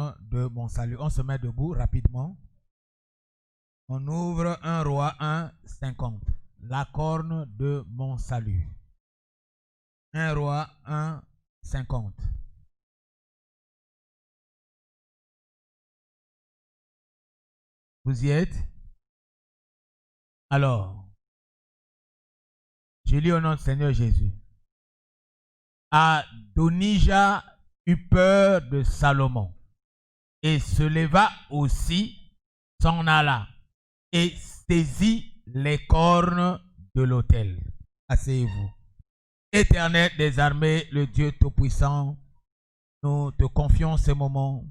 corne de mon salut. On se met debout rapidement. On ouvre 1 Roi 1, 50. La corne de mon salut. 1 Roi 1, 50. Vous y êtes? Alors, je lis au nom du Seigneur Jésus. Adonija eut peur de Salomon et se leva aussi, s'en alla et saisit les cornes de l'autel. Asseyez-vous. Éternel des armées, le Dieu Tout-Puissant, nous te confions ces moments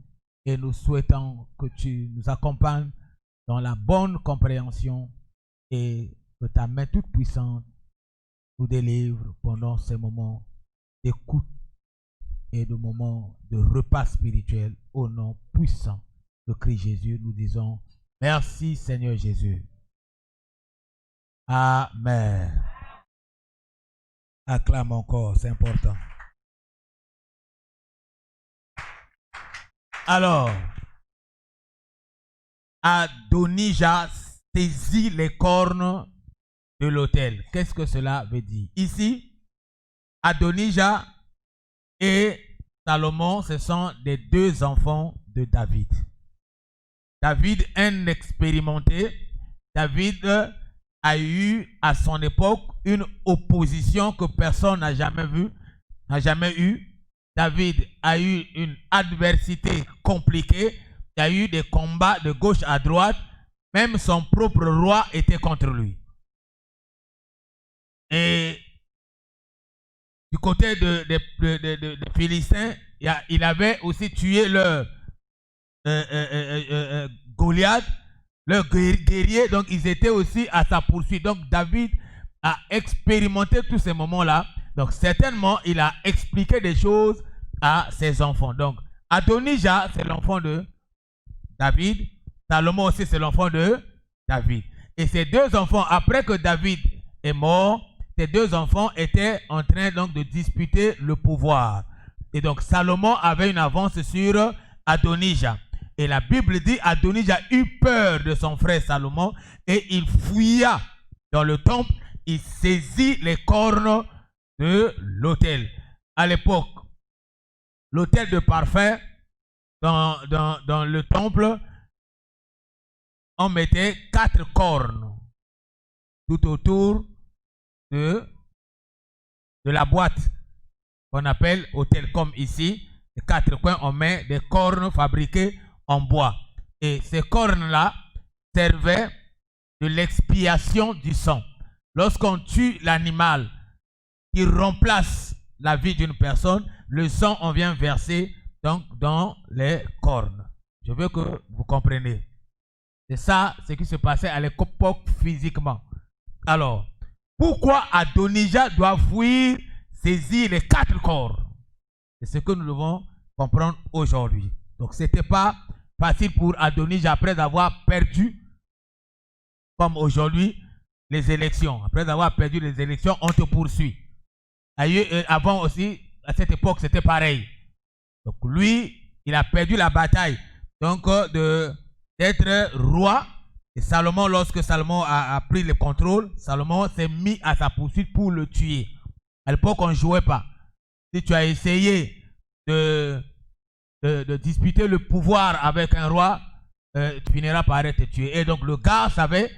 et nous souhaitons que tu nous accompagnes dans la bonne compréhension et que ta main toute puissante nous délivre pendant ces moments d'écoute et de moments de repas spirituel. Au nom puissant de Christ Jésus, nous disons merci Seigneur Jésus. Amen. Acclame encore, c'est important. Alors, Adonija saisit les cornes de l'autel. Qu'est-ce que cela veut dire? Ici, Adonija et Salomon, ce sont les deux enfants de David. David, un expérimenté, David a eu à son époque une opposition que personne n'a jamais vue, n'a jamais eu. David a eu une adversité compliquée. Il y a eu des combats de gauche à droite. Même son propre roi était contre lui. Et du côté des Philistins, il avait aussi tué leur Goliath, leur guerrier. Donc ils étaient aussi à sa poursuite. Donc David a expérimenté tous ces moments-là. Donc certainement, il a expliqué des choses à ses enfants. Donc Adonija, c'est l'enfant de David. Salomon aussi, c'est l'enfant de David. Et ces deux enfants, après que David est mort, ces deux enfants étaient en train donc de disputer le pouvoir. Et donc Salomon avait une avance sur Adonija. Et la Bible dit Adonija eut peur de son frère Salomon et il fouilla dans le temple. Il saisit les cornes de l'autel. À l'époque, l'autel de parfum dans le temple, on mettait 4 cornes tout autour de la boîte qu'on appelle autel, comme ici. Les 4 coins, on met des cornes fabriquées en bois. Et ces cornes-là servaient de l'expiation du sang. Lorsqu'on tue l'animal qui remplace la vie d'une personne, le sang, on vient verser donc dans les cornes. Je veux que vous compreniez. C'est ça ce qui se passait à l'époque physiquement. Alors, pourquoi Adonija doit fuir, saisir les 4 cornes? C'est ce que nous devons comprendre aujourd'hui. Donc, ce n'était pas facile pour Adonija après avoir perdu, comme aujourd'hui, les élections. Après avoir perdu les élections, on te poursuit. Avant aussi, à cette époque, c'était pareil. Donc, lui, il a perdu la bataille. Donc, d'être roi. Et Salomon, lorsque Salomon a pris le contrôle, Salomon s'est mis à sa poursuite pour le tuer. À l'époque, on ne jouait pas. Si tu as essayé de disputer le pouvoir avec un roi, tu finiras par être tué. Et donc, le gars savait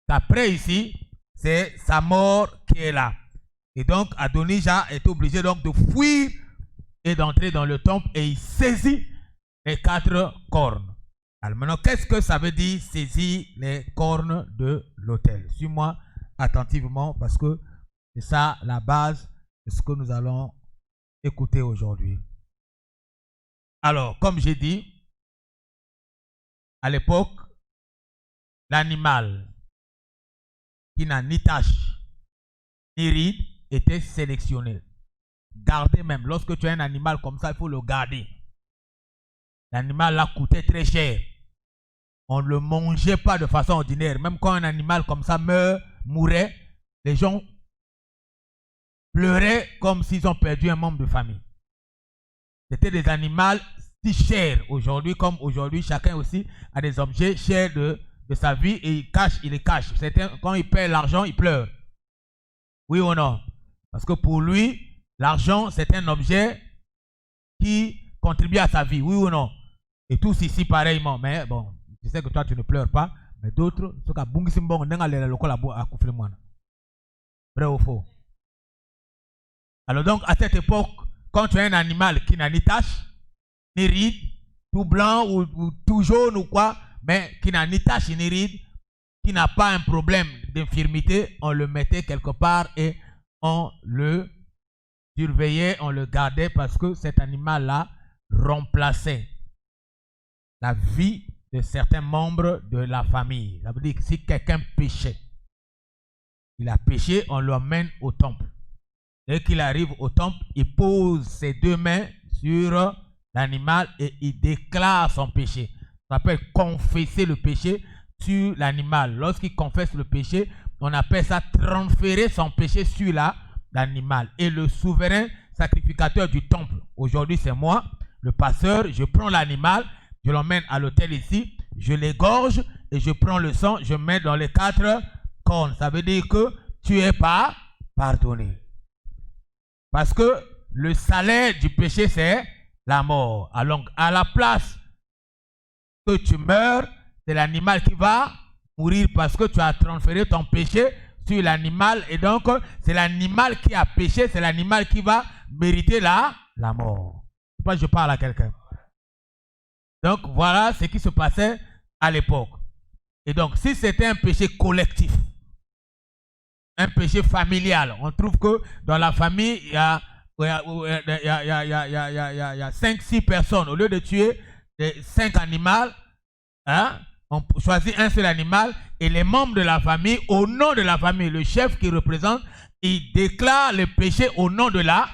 qu'après ici, c'est sa mort qui est là. Et donc, Adonija est obligé donc de fuir et d'entrer dans le temple et il saisit les 4 cornes. Alors maintenant, qu'est-ce que ça veut dire saisir les cornes de l'autel? Suis-moi attentivement parce que c'est ça la base de ce que nous allons écouter aujourd'hui. Alors, comme j'ai dit, à l'époque, l'animal qui n'a ni tache ni ride était sélectionné. Gardé même. Lorsque tu as un animal comme ça, il faut le garder. L'animal là coûtait très cher. On ne le mangeait pas de façon ordinaire. Même quand un animal comme ça mourait, les gens pleuraient comme s'ils ont perdu un membre de famille. C'était des animaux si chers aujourd'hui, comme aujourd'hui, chacun aussi a des objets chers de sa vie et il les cache. Quand il perd l'argent, il pleure. Oui ou non? Parce que pour lui, l'argent, c'est un objet qui contribue à sa vie. Oui ou non? Et tous ici pareillement. Mais bon, je sais que toi, tu ne pleures pas. Mais d'autres, vrai ou faux? Alors donc, à cette époque, quand tu as un animal qui n'a ni tache, ni ride, tout blanc ou tout jaune ou quoi, mais qui n'a ni tache ni ride, qui n'a pas un problème d'infirmité, on le mettait quelque part et on le surveillait, on le gardait parce que cet animal-là remplaçait la vie de certains membres de la famille. Ça veut dire que si quelqu'un péchait, il a péché, on l'emmène au temple. Dès qu'il arrive au temple, il pose ses deux mains sur l'animal et il déclare son péché. Ça s'appelle confesser le péché sur l'animal. Lorsqu'il confesse le péché, on appelle ça transférer son péché sur l'animal. Et le souverain sacrificateur du temple, aujourd'hui c'est moi, le pasteur, je prends l'animal, je l'emmène à l'autel ici, je l'égorge et je prends le sang, je mets dans les 4 cornes. Ça veut dire que tu es pas pardonné. Parce que le salaire du péché, c'est la mort. Alors, à la place que tu meurs, c'est l'animal qui va mourir parce que tu as transféré ton péché sur l'animal. Et donc, c'est l'animal qui a péché, c'est l'animal qui va mériter la mort. Je sais pas, je parle à quelqu'un. Donc, voilà ce qui se passait à l'époque. Et donc, si c'était un péché collectif, un péché familial. On trouve que dans la famille, il y a 5-6 personnes. Au lieu de tuer 5 animaux, hein, on choisit un seul animal et les membres de la famille, au nom de la famille, le chef qui représente, il déclare le péché au nom de la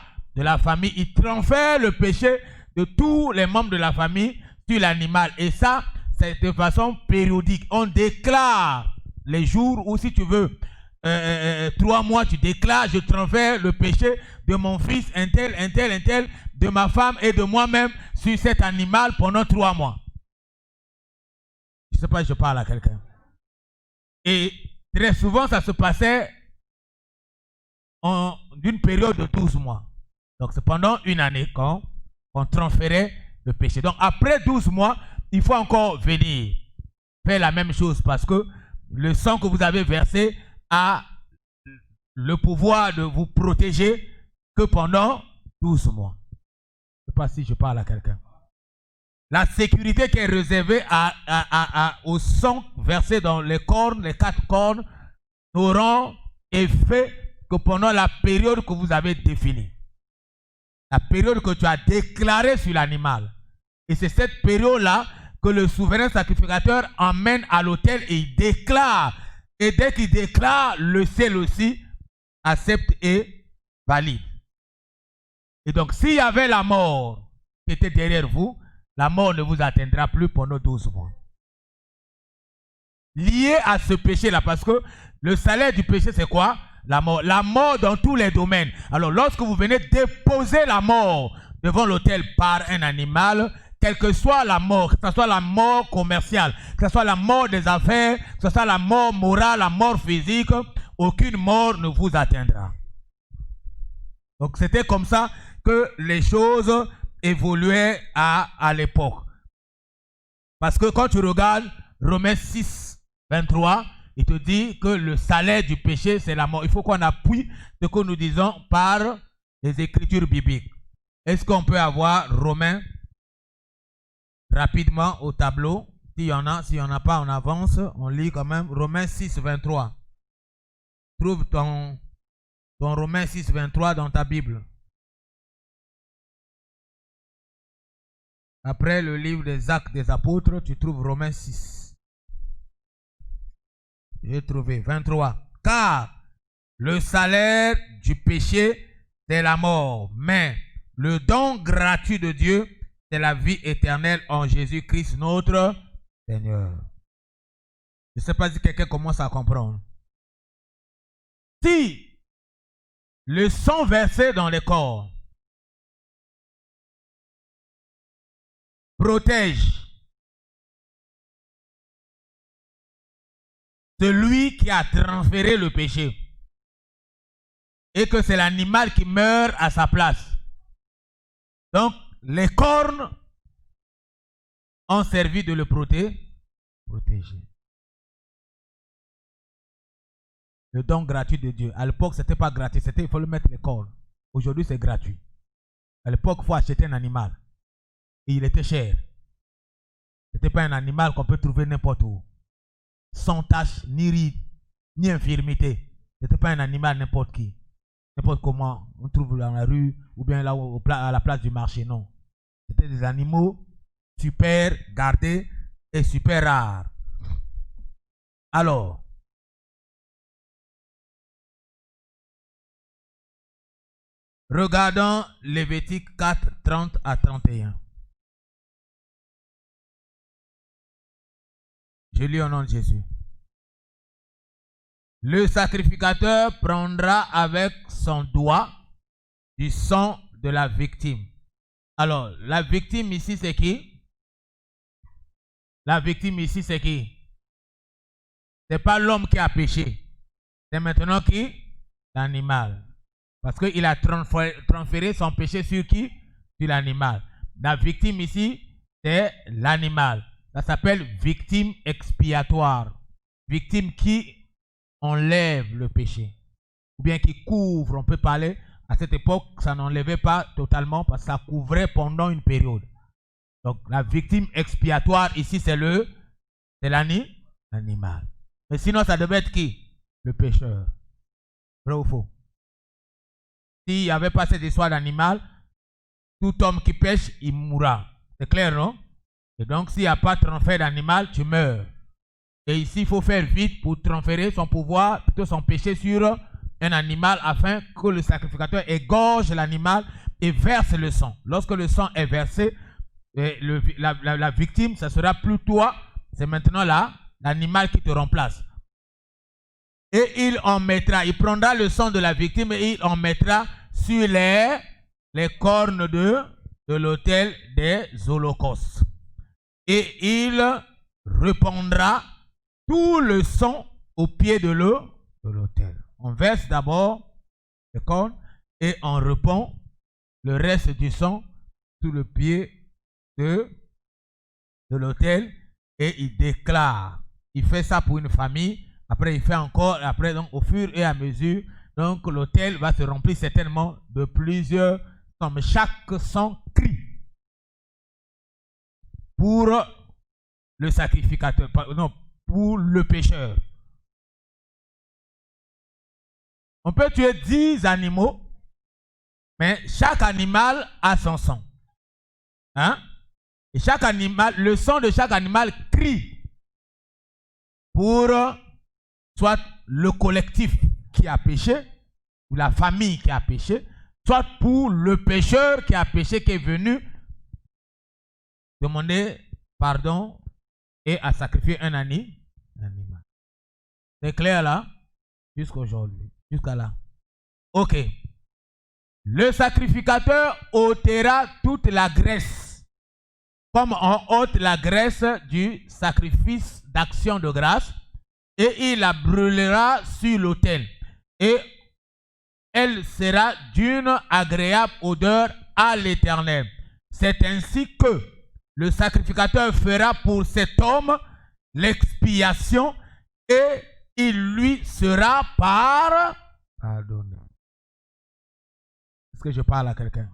famille. Il transfère le péché de tous les membres de la famille sur l'animal. Et ça, c'est de façon périodique. On déclare les jours où, si tu veux, 3 mois, tu déclares, je transfère le péché de mon fils, un tel, de ma femme et de moi-même sur cet animal pendant 3 mois. Je ne sais pas si je parle à quelqu'un. Et très souvent, ça se passait d'une période de 12 mois. Donc, c'est pendant une année qu'on transférait le péché. Donc, après 12 mois, il faut encore venir faire la même chose parce que le sang que vous avez versé a le pouvoir de vous protéger que pendant 12 mois. Je ne sais pas si je parle à quelqu'un. La sécurité qui est réservée au sang versé dans les cornes, les 4 cornes, n'auront effet que pendant la période que vous avez définie. La période que tu as déclarée sur l'animal. Et c'est cette période-là que le souverain sacrificateur emmène à l'autel et il déclare. Et dès qu'il déclare, le ciel aussi accepte et valide. Et donc, s'il y avait la mort qui était derrière vous, la mort ne vous atteindra plus pendant 12 mois. Lié à ce péché-là, parce que le salaire du péché, c'est quoi? La mort. La mort dans tous les domaines. Alors, lorsque vous venez déposer la mort devant l'autel par un animal, quelle que soit la mort, que ce soit la mort commerciale, que ce soit la mort des affaires, que ce soit la mort morale, la mort physique, aucune mort ne vous atteindra. Donc c'était comme ça que les choses évoluaient à l'époque. Parce que quand tu regardes Romains 6, 23, il te dit que le salaire du péché, c'est la mort. Il faut qu'on appuie ce que nous disons par les écritures bibliques. Est-ce qu'on peut avoir Romains rapidement au tableau? S'il y en a, s'il n'y en a pas, on avance. On lit quand même Romains 6, 23. Trouve ton Romains 6, 23 dans ta Bible. Après le livre des Actes des Apôtres, tu trouves Romains 6. J'ai trouvé 23. Car le salaire du péché, c'est la mort. Mais le don gratuit de Dieu, c'est la vie éternelle en Jésus-Christ, notre Seigneur. Je ne sais pas si quelqu'un commence à comprendre. Si le sang versé dans les corps protège celui qui a transféré le péché et que c'est l'animal qui meurt à sa place. Donc, les cornes ont servi de le protéger. Le don gratuit de Dieu. À l'époque, ce n'était pas gratuit, il faut le mettre les cornes. Aujourd'hui, c'est gratuit. À l'époque, il faut acheter un animal. Et il était cher. Ce n'était pas un animal qu'on peut trouver n'importe où. Sans tache, ni ride, ni infirmité. Ce n'était pas un animal n'importe qui. N'importe comment on trouve dans la rue ou bien là à la place du marché. Non. C'était des animaux super gardés et super rares. Alors, regardons Lévitique 4, 30 à 31. Je lis au nom de Jésus. Le sacrificateur prendra avec son doigt du sang de la victime. Alors, la victime ici, c'est qui? La victime ici, c'est qui? Ce n'est pas l'homme qui a péché. C'est maintenant qui? L'animal. Parce qu'il a transféré son péché sur qui? Sur l'animal. La victime ici, c'est l'animal. Ça s'appelle victime expiatoire. Victime qui enlève le péché. Ou bien qui couvre, on peut parler. À cette époque, ça n'enlevait pas totalement parce que ça couvrait pendant une période. Donc la victime expiatoire ici, c'est l'animal. Mais sinon, ça devait être qui? Le pécheur. Vrai ou faux? S'il n'y avait pas cette histoire d'animal, tout homme qui pêche, il mourra. C'est clair, non? Et donc, s'il n'y a pas de transfert d'animal, tu meurs. Et ici, il faut faire vite pour transférer son pouvoir, plutôt son péché sur un animal afin que le sacrificateur égorge l'animal et verse le sang. Lorsque le sang est versé, la victime, ça sera plus toi, c'est maintenant là l'animal qui te remplace. Et il prendra le sang de la victime et il en mettra sur les cornes de l'autel des holocaustes. Et il répandra tout le sang au pied de l'autel. On verse d'abord les cornes et on répand le reste du sang sous le pied de l'autel et il déclare. Il fait ça pour une famille. Après, il fait encore. Après, donc, au fur et à mesure, donc l'autel va se remplir certainement de plusieurs sang. Mais chaque sang crie pour le sacrificateur, non, pour le pécheur. On peut tuer 10 animaux, mais chaque animal a son sang. Hein? Et chaque animal, le sang de chaque animal crie pour soit le collectif qui a péché, ou la famille qui a péché, soit pour le pécheur qui a péché, qui est venu demander pardon et à sacrifier un animal. C'est clair là? Jusqu'aujourd'hui. Jusqu'à là. Ok. Le sacrificateur ôtera toute la graisse, comme on ôte la graisse du sacrifice d'action de grâce, et il la brûlera sur l'autel. Et elle sera d'une agréable odeur à l'Éternel. C'est ainsi que le sacrificateur fera pour cet homme l'expiation et il lui sera pardonné. Est-ce que je parle à quelqu'un?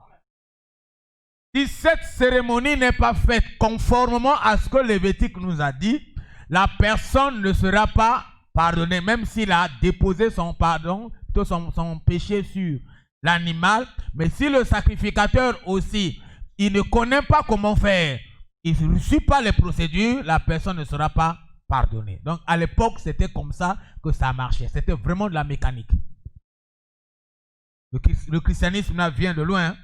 Si cette cérémonie n'est pas faite conformément à ce que Lévitique nous a dit, la personne ne sera pas pardonnée, même s'il a déposé son pardon, son péché sur l'animal. Mais si le sacrificateur aussi, il ne connaît pas comment faire, il ne suit pas les procédures, la personne ne sera pas pardonnée. Donc à l'époque, c'était comme ça que ça marchait. C'était vraiment de la mécanique. Le christianisme là vient de loin.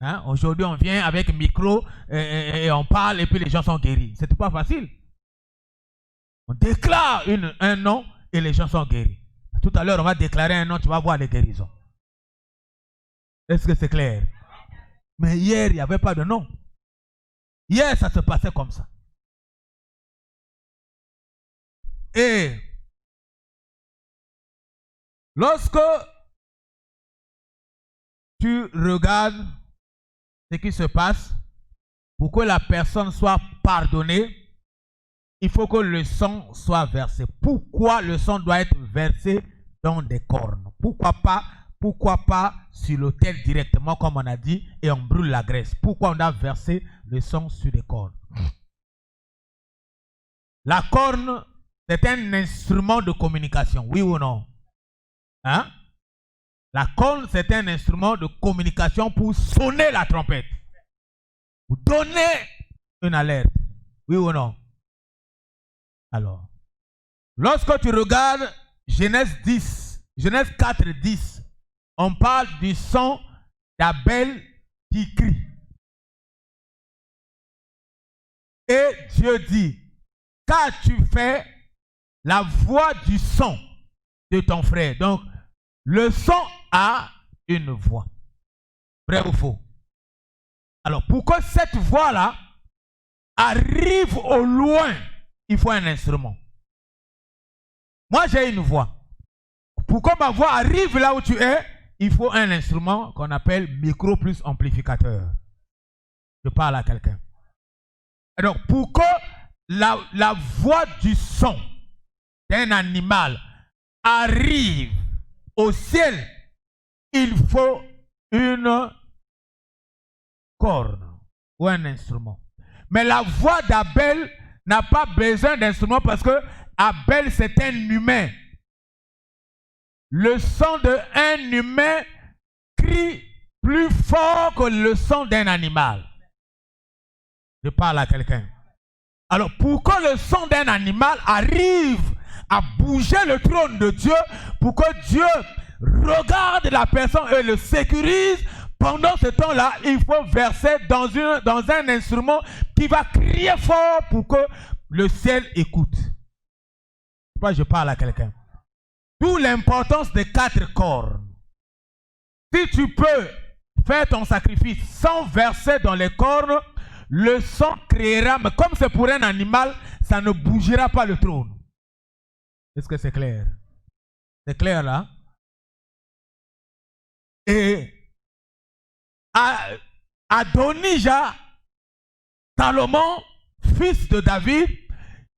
Hein? Aujourd'hui, on vient avec un micro et on parle et puis les gens sont guéris. C'était pas facile. On déclare un nom et les gens sont guéris. Tout à l'heure, on va déclarer un nom, tu vas voir les guérisons. Est-ce que c'est clair? Mais hier, il n'y avait pas de nom. Hier, ça se passait comme ça. Et lorsque tu regardes ce qui se passe, pour que la personne soit pardonnée, il faut que le sang soit versé. Pourquoi le sang doit être versé dans des cornes? Pourquoi pas sur l'autel directement, comme on a dit, et on brûle la graisse? Pourquoi on doit verser le sang sur des cornes? La corne, c'est un instrument de communication, oui ou non? Hein? La corne, c'est un instrument de communication pour sonner la trompette, pour donner une alerte, oui ou non? Alors, lorsque tu regardes Genèse 4, 10, on parle du son d'Abel qui crie. Et Dieu dit, qu'as-tu fait? La voix du son de ton frère. Donc, le son a une voix. Vrai ou faux? Alors, pour que cette voix-là arrive au loin, il faut un instrument. Moi, j'ai une voix. Pour que ma voix arrive là où tu es, il faut un instrument qu'on appelle micro plus amplificateur. Je parle à quelqu'un. Donc, pour que la voix du son d'un animal arrive au ciel, il faut une corne ou un instrument. Mais la voix d'Abel n'a pas besoin d'instrument parce que Abel, c'est un humain. Le son d'un humain crie plus fort que le son d'un animal. Je parle à quelqu'un. Alors, pour que le son d'un animal arrive à bouger le trône de Dieu, pour que Dieu regarde la personne et le sécurise, pendant ce temps-là, il faut verser dans un instrument qui va crier fort pour que le ciel écoute. Je parle à quelqu'un. D'où l'importance des 4 cornes. Si tu peux faire ton sacrifice sans verser dans les cornes, le son créera, mais comme c'est pour un animal, ça ne bougera pas le trône. Est-ce que c'est clair? C'est clair là? Et Adonijah, Salomon, fils de David,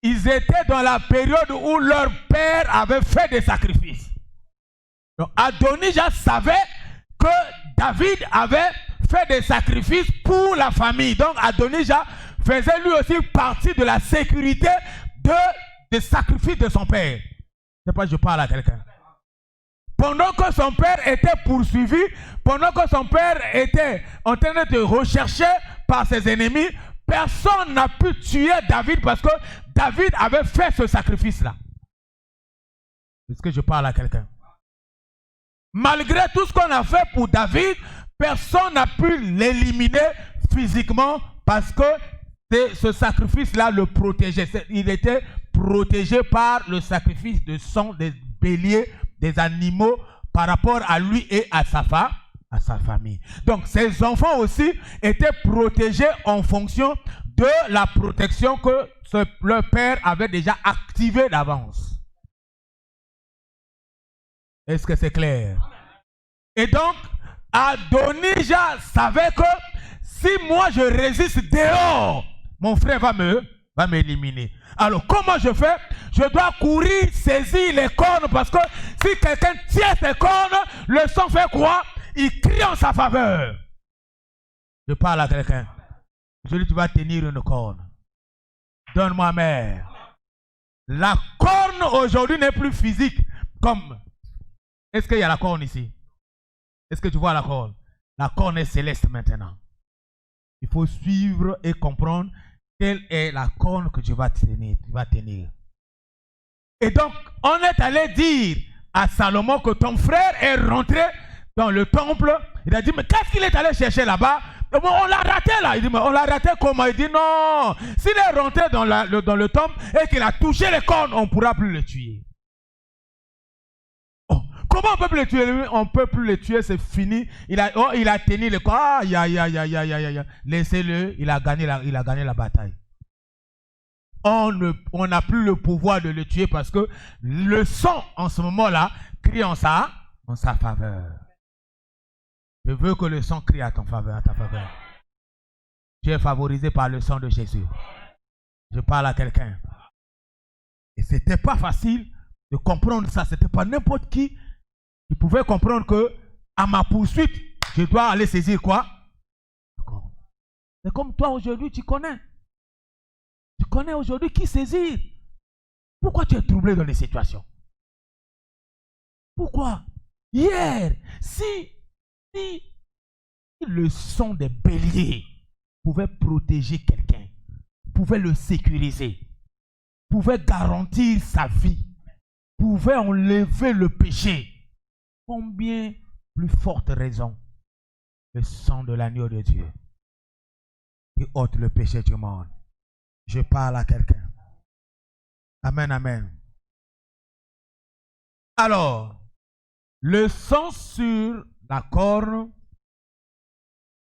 ils étaient dans la période où leur père avait fait des sacrifices. Donc Adonijah savait que David avait fait des sacrifices pour la famille. Donc Adonijah faisait lui aussi partie de la sécurité des sacrifices de son père. C'est pas que je parle à quelqu'un. Pendant que son père était poursuivi, pendant que son père était en train de rechercher par ses ennemis, personne n'a pu tuer David parce que David avait fait ce sacrifice-là. Est-ce que je parle à quelqu'un? Malgré tout ce qu'on a fait pour David, personne n'a pu l'éliminer physiquement parce que ce sacrifice-là le protégeait. Il était protégé par le sacrifice de sang des béliers, des animaux par rapport à lui et à sa famille. Donc ses enfants aussi étaient protégés en fonction de la protection que leur père avait déjà activée d'avance. Est-ce que c'est clair? Et donc Adonijah savait que si moi je résiste dehors, mon frère va m'éliminer. Alors comment je fais? Je dois courir, saisir les cornes, parce que si quelqu'un tient ses cornes, le sang fait quoi? Il crie en sa faveur. Je parle à quelqu'un. Je dis, tu vas tenir une corne. Donne-moi mère. La corne aujourd'hui n'est plus physique comme... Est-ce qu'il y a la corne ici? Est-ce que tu vois la corne? La corne est céleste maintenant. Il faut suivre et comprendre quelle est la corne que tu vas tenir. Et donc, on est allé dire à Salomon que ton frère est rentré dans le temple. Il a dit, mais qu'est-ce qu'il est allé chercher là-bas? On l'a raté là. Il dit, mais on l'a raté comment? Il dit, non. S'il est rentré dans le temple et qu'il a touché les cornes, on ne pourra plus le tuer. Oh, comment on peut plus le tuer? On ne peut plus le tuer, c'est fini. Il a tenu le corps. Laissez-le, il a gagné la bataille. On n'a plus le pouvoir de le tuer parce que le sang, en ce moment-là, crie en sa faveur. Je veux que le sang crie à ta faveur. Tu es favorisé par le sang de Jésus. Je parle à quelqu'un. Et ce n'était pas facile de comprendre ça. Ce n'était pas n'importe qui pouvait comprendre que à ma poursuite, je dois aller saisir quoi? C'est comme toi aujourd'hui, tu connais. Tu connais aujourd'hui qui saisir. Pourquoi tu es troublé dans les situations? Pourquoi? Hier, si le sang des béliers pouvait protéger quelqu'un, pouvait le sécuriser, pouvait garantir sa vie, pouvait enlever le péché, combien plus forte raison le sang de l'agneau de Dieu qui ôte le péché du monde. Je parle à quelqu'un. Amen, amen. Alors, le sang sur la corne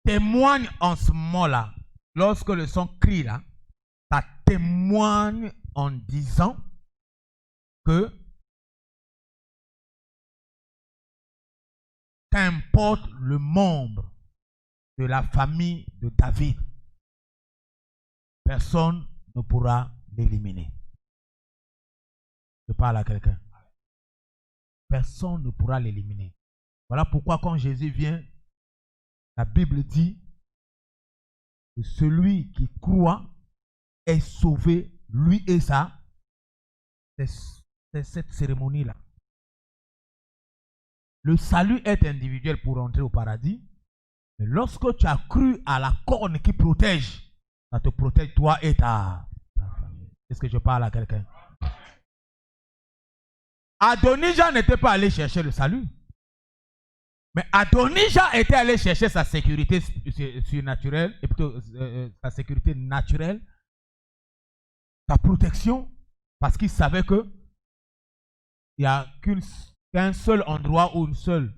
témoigne en ce moment-là. Lorsque le sang crie là, ça témoigne en disant que qu'importe le membre de la famille de David, personne ne pourra l'éliminer. Je parle à quelqu'un. Personne ne pourra l'éliminer. Voilà pourquoi quand Jésus vient, la Bible dit que celui qui croit est sauvé, lui et ça. C'est cette cérémonie-là. Le salut est individuel pour entrer au paradis. Mais lorsque tu as cru à la corne qui protège, ça te protège toi et ta famille. Est-ce que je parle à quelqu'un? Adonijah n'était pas allé chercher le salut. Mais Adonijah était allé chercher sa sécurité surnaturelle, et plutôt sa sécurité naturelle, sa protection, parce qu'il savait que il n'y a qu'un seul endroit ou une seule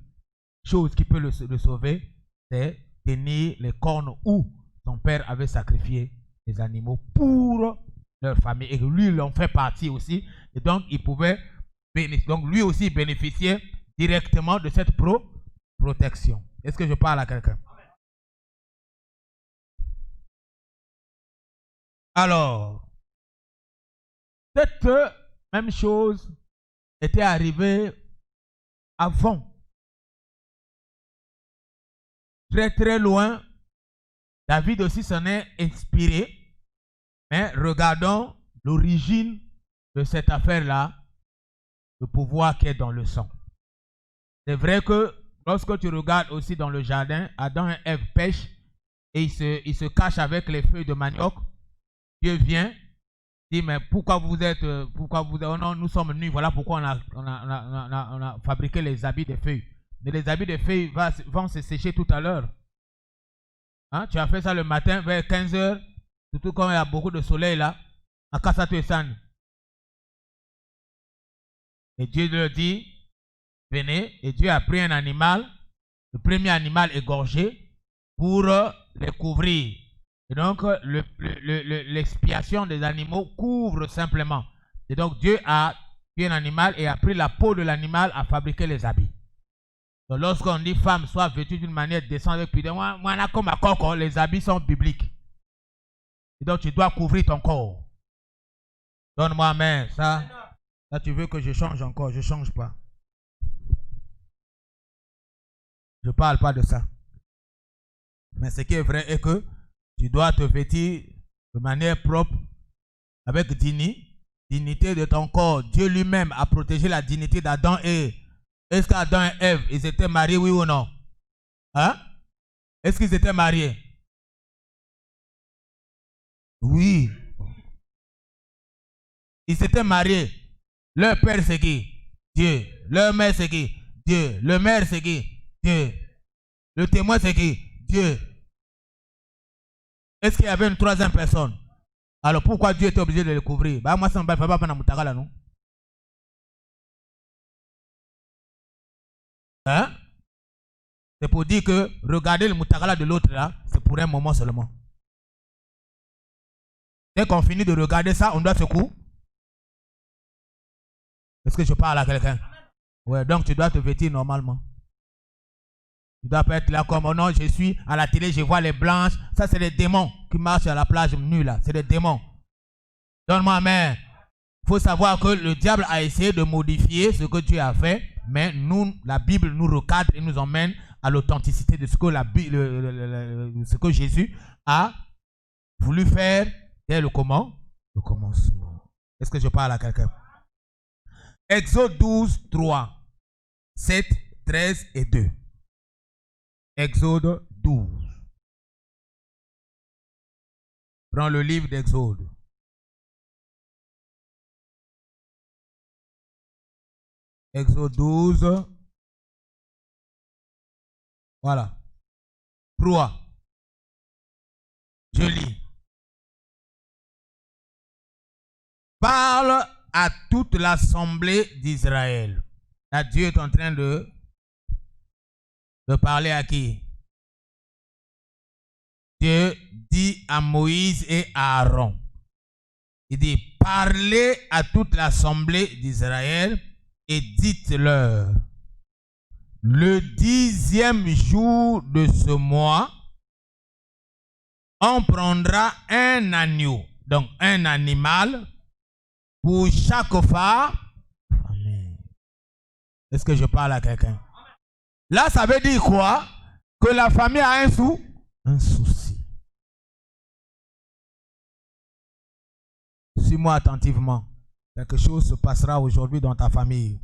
chose qui peut le sauver, c'est tenir les cornes où son père avait sacrifié les animaux pour leur famille. Et lui, il en fait partie aussi. Et donc, il pouvait donc lui aussi bénéficier directement de cette protection. Est-ce que je parle à quelqu'un? Alors, cette même chose était arrivée avant. Très très loin, David aussi s'en est inspiré. Mais regardons l'origine de cette affaire-là, le pouvoir qui est dans le sang. C'est vrai que lorsque tu regardes aussi dans le jardin, Adam et Ève pêchent et ils se cachent avec les feuilles de manioc. Dieu vient, dit mais pourquoi vous êtes, oh non, nous sommes nus, voilà pourquoi on a fabriqué les habits de feuilles. Mais les habits de feuilles vont se sécher tout à l'heure. Hein? Tu as fait ça le matin vers 15 h, surtout quand il y a beaucoup de soleil là, à Kassatou et San. Et Dieu leur dit, venez, et Dieu a pris un animal, le premier animal égorgé, pour les couvrir. Et donc, l'expiation des animaux couvre simplement. Et donc, Dieu a tué un animal et a pris la peau de l'animal à fabriquer les habits. Donc, lorsqu'on dit femme soit vêtue d'une manière décente avec pudeur, les habits sont bibliques. Et donc, tu dois couvrir ton corps. Donne-moi amen, ça. Là, tu veux que je change encore, je ne change pas. Je ne parle pas de ça. Mais ce qui est vrai est que tu dois te vêtir de manière propre, avec dignité de ton corps. Dieu lui-même a protégé la dignité d'Adam et... Est-ce qu'Adam et Ève, ils étaient mariés, oui ou non? Hein? Est-ce qu'ils étaient mariés? Oui. Ils s'étaient mariés. Leur père c'est qui? Dieu. Leur mère c'est qui? Dieu. Le maire c'est qui? Dieu. Le témoin c'est qui? Dieu. Est-ce qu'il y avait une troisième personne? Alors pourquoi Dieu était obligé de le couvrir? Bah moi ça me va pas non. Hein? C'est pour dire que regarder le mutakala de l'autre là, c'est pour un moment seulement. Dès qu'on finit de regarder ça, on doit se couper. Est-ce que je parle à quelqu'un? Ouais, donc tu dois te vêtir normalement. Tu dois pas être là comme, oh non, je suis à la télé, je vois les blanches. Ça, c'est les démons qui marchent à la plage nue là. C'est des démons. Donne-moi amen. Il faut savoir que le diable a essayé de modifier ce que Dieu a fait, mais nous, la Bible nous recadre et nous emmène à l'authenticité de ce que, ce que Jésus a voulu faire dès le commencement. Est-ce que je parle à quelqu'un? Exode 12, 3, 7, 13 et 2. Exode 12. Prends le livre d'Exode. Exode 12. Voilà. 3. Je lis. Parle à toute l'assemblée d'Israël. Là, Dieu est en train de parler à qui? Dieu dit à Moïse et à Aaron. Il dit, parlez à toute l'assemblée d'Israël et dites-leur, le 10e jour de ce mois, on prendra un agneau, donc un animal, pour chaque femme. Est-ce que je parle à quelqu'un? Là, ça veut dire quoi? Que la famille a un souci. Suis-moi attentivement. Quelque chose se passera aujourd'hui dans ta famille.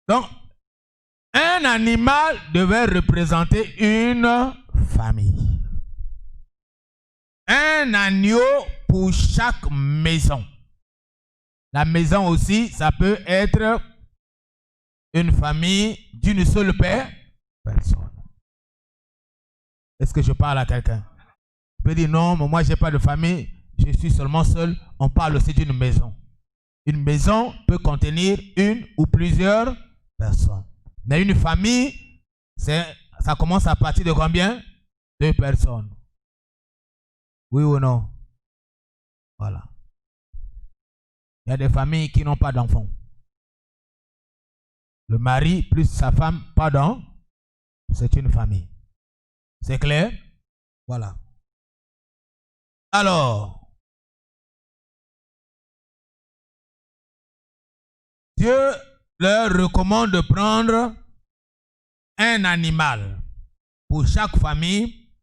Donc, un animal devait représenter une famille. Un agneau pour chaque maison. La maison aussi, ça peut être une famille d'une seule personne. Est-ce que je parle à quelqu'un? Tu peux dire non, mais moi je n'ai pas de famille, je suis seulement seul. On parle aussi d'une maison. Une maison peut contenir une ou plusieurs personnes. Mais une famille, ça commence à partir de combien? 2 personnes. Oui ou non? Voilà. Il y a des familles qui n'ont pas d'enfants. Le mari plus sa femme, pardon, c'est une famille. C'est clair? Voilà. Alors, Dieu leur recommande de prendre un animal pour chaque famille,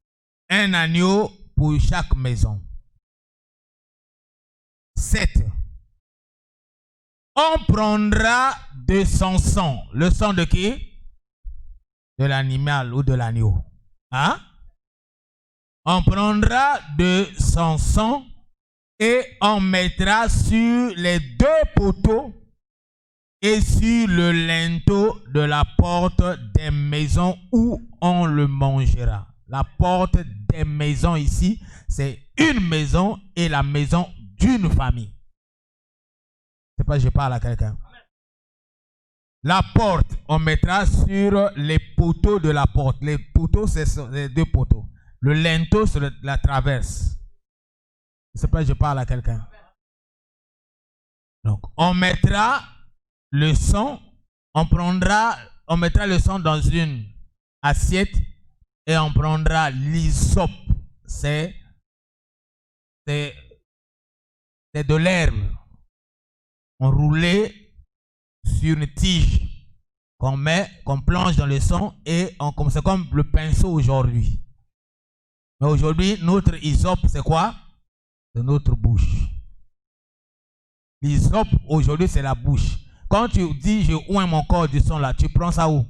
un agneau pour chaque maison. 7. On prendra de son sang. Le sang de qui? De l'animal ou de l'agneau. Hein? On prendra de son sang et on mettra sur les 2 poteaux et sur le linteau de la porte des maisons où on le mangera. La porte des maisons ici, c'est une maison et la maison d'une famille. C'est pas je parle à quelqu'un. La porte, on mettra sur les poteaux de la porte. Les poteaux, c'est les 2 poteaux. Le linteau sur la traverse. C'est pas je parle à quelqu'un. Donc, on mettra le sang, on mettra le sang dans une assiette et on prendra l'hysope. C'est de l'herbe. On roulait sur une tige qu'on plonge dans le sang et c'est comme le pinceau aujourd'hui. Mais aujourd'hui, notre hysope, c'est quoi? C'est notre bouche. L'hysope, aujourd'hui, c'est la bouche. Quand tu dis, je oins mon corps du sang là, tu prends ça où?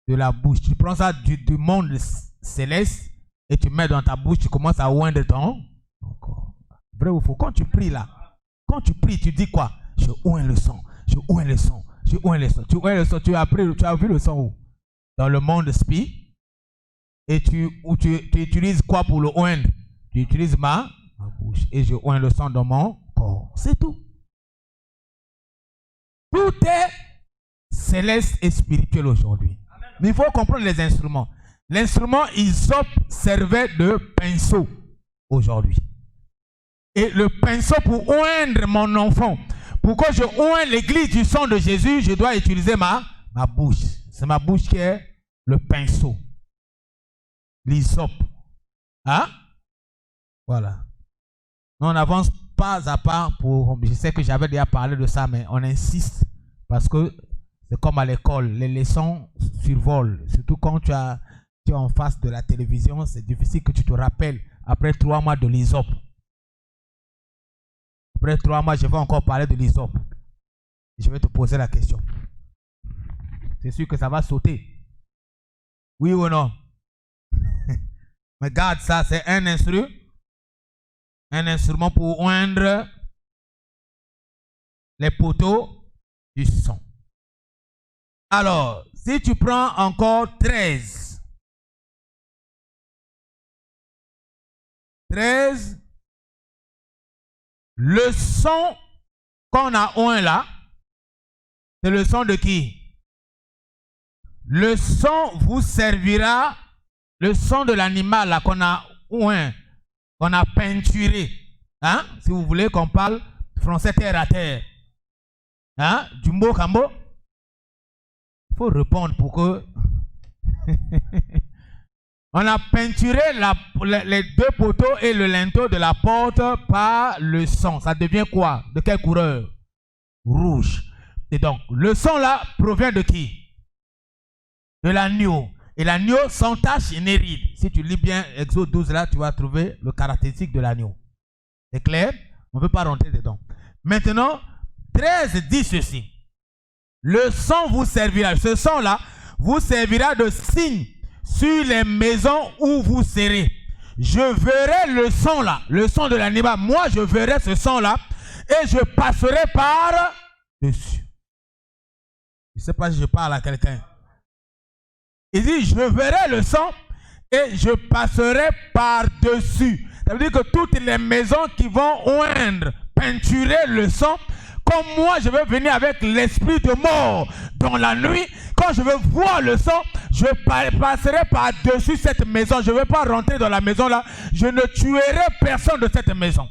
De la bouche. Tu prends ça du monde céleste et tu mets dans ta bouche, tu commences à oindre ton corps. Vrai ou faux? Quand tu pries là, quand tu pries, tu dis quoi? Je oins le sang, je oins le sang, je oins le sang. Tu oins le sang, tu as vu le sang où? Dans le monde spirit. Et tu utilises quoi pour le oindre? Tu utilises ma bouche. Et je oins le sang dans mon corps. C'est tout. Tout est céleste et spirituel aujourd'hui. Mais il faut comprendre les instruments. L'instrument hysope servait de pinceau aujourd'hui. Et le pinceau pour oindre mon enfant, pour que je oigne l'église du sang de Jésus, je dois utiliser ma bouche. C'est ma bouche qui est le pinceau. L'hysope. Hein? Voilà. Nous, on avance pas à pas pour... Je sais que j'avais déjà parlé de ça, mais on insiste parce que c'est comme à l'école. Les leçons survolent. Surtout quand tu es en face de la télévision, c'est difficile que tu te rappelles après 3 mois de l'hysope. Après 3 mois, je vais encore parler de l'hysope. Je vais te poser la question. C'est sûr que ça va sauter. Oui ou non? Mais garde ça, c'est un instrument pour oindre les poteaux du son. Alors, si tu prends encore 13, le son qu'on a oint là, c'est le son de qui? Le son vous servira, le son de l'animal là qu'on a oint, qu'on a peinturé. Hein? Si vous voulez qu'on parle français terre à terre. Hein? Jumbo Kambo. Il faut répondre pour que... On a peinturé les 2 poteaux et le linteau de la porte par le son. Ça devient quoi? De quelle couleur? Rouge. Et donc, le son là provient de qui? De l'agneau. Et l'agneau sans tache et n'éride. Si tu lis bien Exode 12 là, tu vas trouver le caractéristique de l'agneau. C'est clair? On ne veut pas rentrer dedans. Maintenant, 13 dit ceci. Le son vous servira. Ce son là vous servira de signe sur les maisons où vous serez. Je verrai le son là, le son de l'animal. Moi, je verrai ce son là et je passerai par dessus. Je ne sais pas si je parle à quelqu'un. Il dit, je verrai le son et je passerai par-dessus. Ça veut dire que toutes les maisons qui vont oindre, peinturer le son, comme moi, je vais venir avec l'esprit de mort dans la nuit. Quand je vais voir le son, je passerai par-dessus cette maison. Je ne vais pas rentrer dans la maison là. Je ne tuerai personne de cette maison.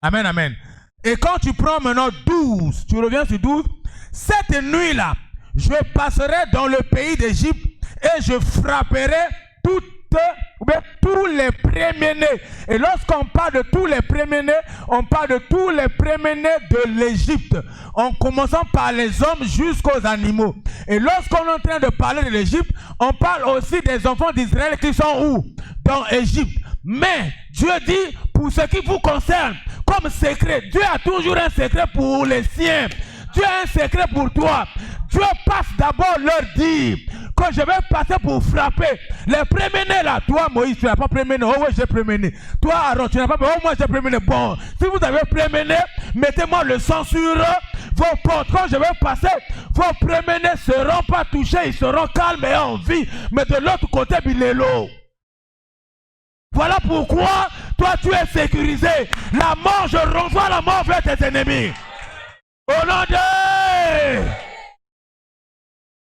Amen, amen. Et quand tu prends maintenant 12, tu reviens sur 12, cette nuit-là, je passerai dans le pays d'Égypte et je frapperai tous les premiers-nés. Et lorsqu'on parle de tous les premiers-nés, on parle de tous les premiers-nés de l'Égypte. En commençant par les hommes jusqu'aux animaux. Et lorsqu'on est en train de parler de l'Égypte, on parle aussi des enfants d'Israël qui sont où? Dans l'Égypte. Mais Dieu dit, pour ce qui vous concerne, comme secret, Dieu a toujours un secret pour les siens. Dieu a un secret pour toi. Dieu passe d'abord leur dire que je vais passer pour frapper. Les premiers-nés là, toi Moïse, tu n'as pas premier-né. Oh oui, j'ai premier-né. Toi Aaron, tu n'as pas oh moi j'ai premier-né. Bon, si vous avez premier-né, mettez-moi le sang sur vos portes. Quand je vais passer, vos premiers-nés ne seront pas touchés, ils seront calmes et en vie. Mais de l'autre côté, Bilélo. Voilà pourquoi toi tu es sécurisé. La mort, je renvoie la mort vers tes ennemis. Au nom de...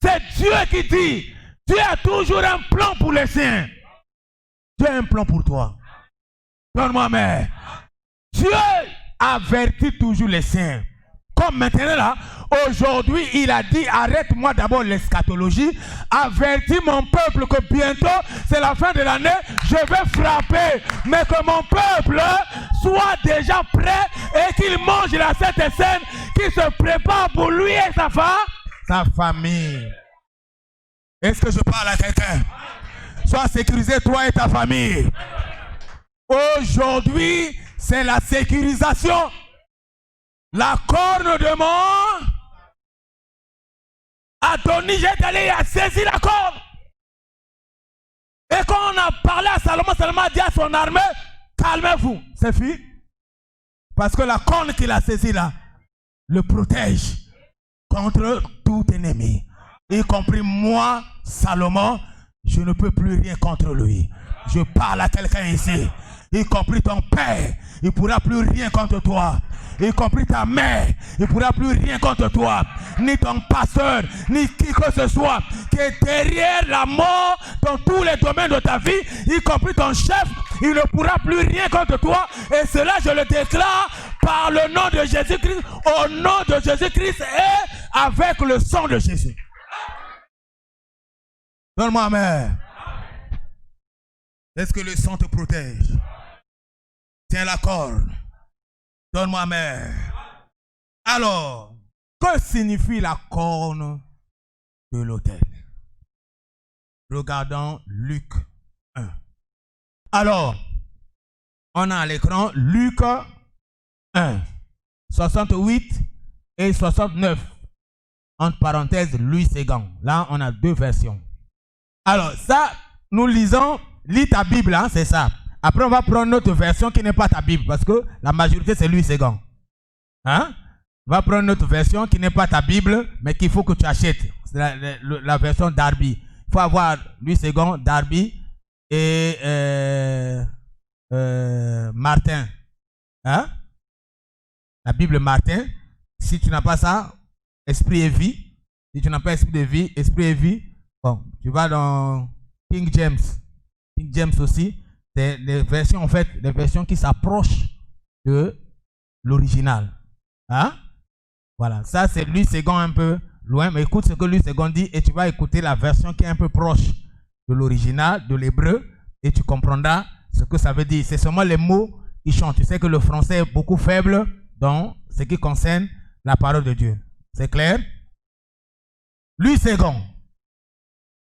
C'est Dieu qui dit, Dieu a toujours un plan pour les siens. Dieu a un plan pour toi. Donne-moi, mais Dieu avertit toujours les siens. Comme maintenant là, aujourd'hui, il a dit, arrête-moi d'abord l'eschatologie, avertis mon peuple que bientôt, c'est la fin de l'année, je vais frapper, mais que mon peuple soit déjà prêt et qu'il mange la Sainte Seine, qu'il se prépare pour lui et sa famille. Est-ce que je parle à quelqu'un? Sois sécurisé, toi et ta famille. Aujourd'hui, c'est la sécurisation. La corne de mort, Adonie a saisi la corne. Et quand on a parlé à Salomon, Salomon a dit à son armée, calmez-vous, c'est fini. Parce que la corne qu'il a saisie là, le protège contre tout ennemi. Y compris moi, Salomon, je ne peux plus rien contre lui. Je parle à quelqu'un ici, y compris ton père, il ne pourra plus rien contre toi. y compris ta mère, il ne pourra plus rien contre toi, ni ton pasteur, ni qui que ce soit, qui est derrière la mort dans tous les domaines de ta vie, y compris ton chef, il ne pourra plus rien contre toi. Et cela, je le déclare par le nom de Jésus-Christ, au nom de Jésus-Christ et avec le sang de Jésus. Donne-moi amen. Est-ce que le sang te protège? Tiens la corde. Donne-moi amen. Alors, que signifie la corne de l'autel? Regardons Luc 1. Alors, on a à l'écran Luc 1, 68 et 69. Entre parenthèses, Louis Ségan. Là, on a deux versions. Alors, ça, nous lisons, lis ta Bible, hein, c'est ça. Après, on va prendre notre version qui n'est pas ta Bible, parce que la majorité, c'est Louis Ségan. Hein? On va prendre notre version qui n'est pas ta Bible, mais qu'il faut que tu achètes. C'est la version Darby. Il faut avoir Louis Ségan, Darby et Martin. Hein? La Bible Martin. Si tu n'as pas ça, Esprit et vie. Si tu n'as pas Esprit de vie, Esprit et vie, bon, tu vas dans King James. King James aussi. C'est les versions, en fait, les versions qui s'approchent de l'original. Hein? Voilà, ça c'est Louis Ségan un peu loin, mais écoute ce que Louis Ségan dit et tu vas écouter la version qui est un peu proche de l'original, de l'hébreu, et tu comprendras ce que ça veut dire. C'est seulement les mots qui chantent. Tu sais que le français est beaucoup faible dans ce qui concerne la parole de Dieu. C'est clair? Louis Ségan.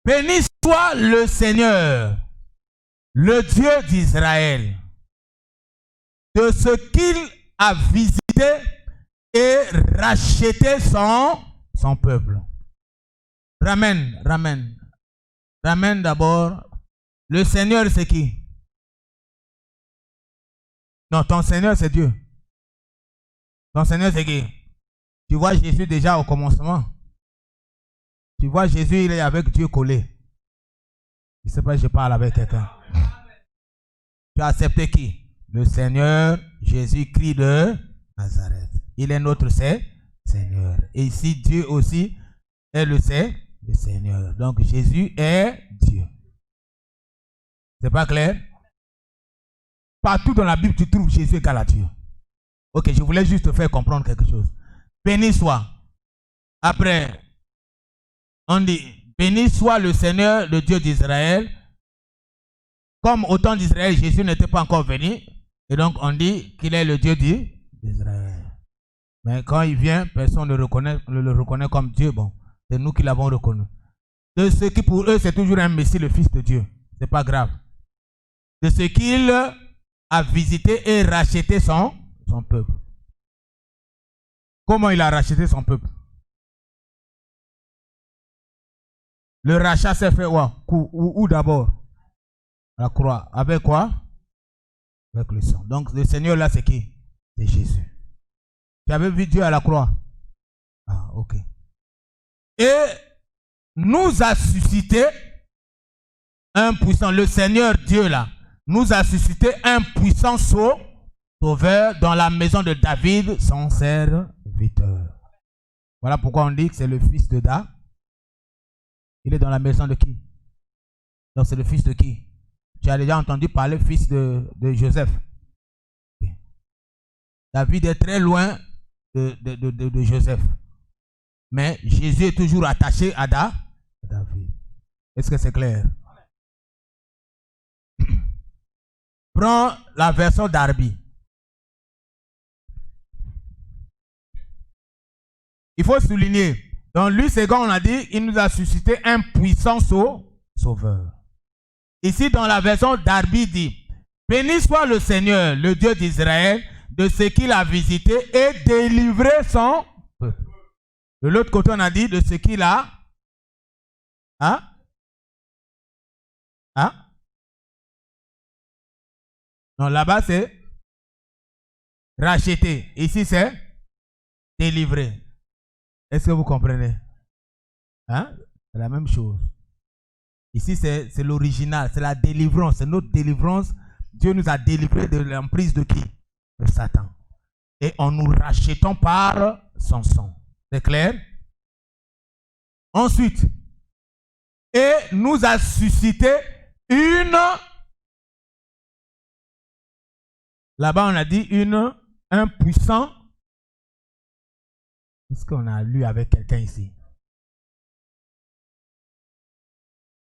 Béni soit le Seigneur, le Dieu d'Israël, de ce qu'il a visité et racheté son peuple. Ramène d'abord. Le Seigneur, c'est qui? Non, ton Seigneur, c'est Dieu. Ton Seigneur, c'est qui? Tu vois Jésus déjà au commencement. Tu vois Jésus, il est avec Dieu collé. Je ne sais pas si je parle avec quelqu'un. Tu as accepté qui? Le Seigneur Jésus-Christ de Nazareth. Il est notre Seigneur. Et ici, Dieu aussi est le Seigneur. Donc, Jésus est Dieu. C'est pas clair? Partout dans la Bible, tu trouves Jésus égal à Dieu. Ok, je voulais juste te faire comprendre quelque chose. Béni soit. Après, on dit, béni soit le Seigneur, le Dieu d'Israël. Comme au temps d'Israël, Jésus n'était pas encore venu. Et donc, on dit qu'il est le Dieu d'Israël. Mais quand il vient, personne ne le reconnaît comme Dieu. Bon, c'est nous qui l'avons reconnu. De ce qui pour eux, c'est toujours un Messie, le Fils de Dieu. C'est pas grave. De ce qu'il a visité et racheté son peuple. Comment il a racheté son peuple? Le rachat s'est fait où d'abord? La croix. Avec quoi? Avec le sang. Donc le Seigneur là, c'est qui? C'est Jésus. Tu avais vu Dieu à la croix? Ah, ok. Et nous a suscité un puissant, le Seigneur Dieu là, nous a suscité un puissant sauveur dans la maison de David, son serviteur. Voilà pourquoi on dit que c'est le fils de David. Il est dans la maison de qui? Donc c'est le fils de qui? Tu as déjà entendu parler fils de Joseph. David est très loin de Joseph. Mais Jésus est toujours attaché à David. Est-ce que c'est clair? Prends la version Darby. Il faut souligner. Dans Luc 2, on a dit, il nous a suscité un puissant sauveur. Ici, dans la version Darby, dit, béni soit le Seigneur, le Dieu d'Israël, de ce qu'il a visité et délivré son peuple. De l'autre côté, on a dit, de ce qu'il a... Non, là-bas, c'est racheter. Ici, c'est délivrer. Est-ce que vous comprenez? C'est la même chose. Ici, c'est l'original, c'est la délivrance, c'est notre délivrance. Dieu nous a délivrés de l'emprise de qui? De Satan. et en nous rachetant par son sang. C'est clair? Ensuite, et nous a suscité une... Là-bas, on a dit un puissant. Est-ce qu'on a lu avec quelqu'un ici?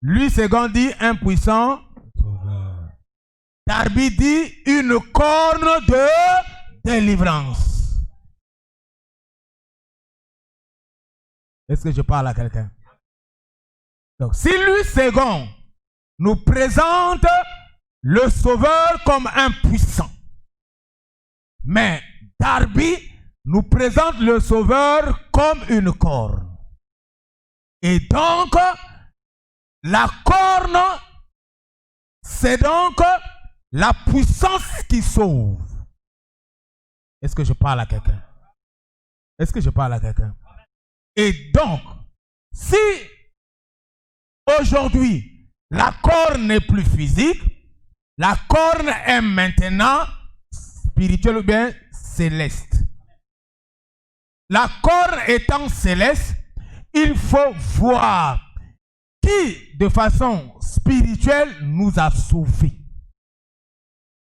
Lui, second dit un puissant. Darby dit une corne de délivrance. Est-ce que je parle à quelqu'un? Donc, si lui, second, nous présente le Sauveur comme un puissant, mais Darby nous présente le Sauveur comme une corne. Et donc, la corne, c'est donc la puissance qui sauve. Est-ce que je parle à quelqu'un? Est-ce que je parle à quelqu'un? Et donc, si aujourd'hui, la corne n'est plus physique, la corne est maintenant spirituelle ou bien céleste. La corne étant céleste, il faut voir qui, de façon spirituelle, nous a sauvés.